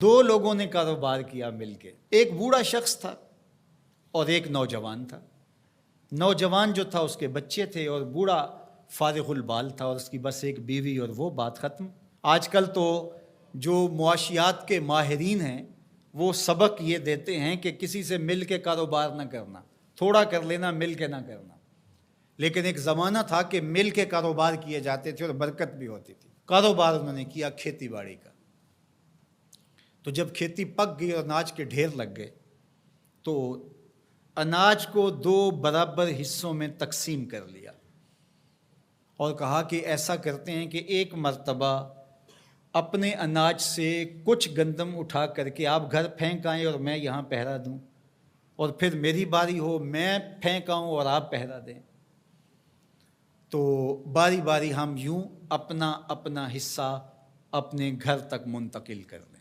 دو لوگوں نے کاروبار کیا مل کے، ایک بوڑھا شخص تھا اور ایک نوجوان تھا۔ نوجوان جو تھا اس کے بچے تھے اور بوڑھا فارغ البال تھا اور اس کی بس ایک بیوی، اور وہ بات ختم۔ آج کل تو جو معاشیات کے ماہرین ہیں وہ سبق یہ دیتے ہیں کہ کسی سے مل کے کاروبار نہ کرنا، تھوڑا کر لینا، مل کے نہ کرنا۔ لیکن ایک زمانہ تھا کہ مل کے کاروبار کیے جاتے تھے اور برکت بھی ہوتی تھی۔ کاروبار انہوں نے کیا کھیتی باڑی کا۔ تو جب کھیتی پک گئی اور اناج کے ڈھیر لگ گئے تو اناج کو دو برابر حصوں میں تقسیم کر لیا اور کہا کہ ایسا کرتے ہیں کہ ایک مرتبہ اپنے اناج سے کچھ گندم اٹھا کر کے آپ گھر پھینک آئیں اور میں یہاں پہرا دوں، اور پھر میری باری ہو میں پھینک آؤں اور آپ پہرا دیں۔ تو باری باری ہم یوں اپنا اپنا حصہ اپنے گھر تک منتقل کر دیں۔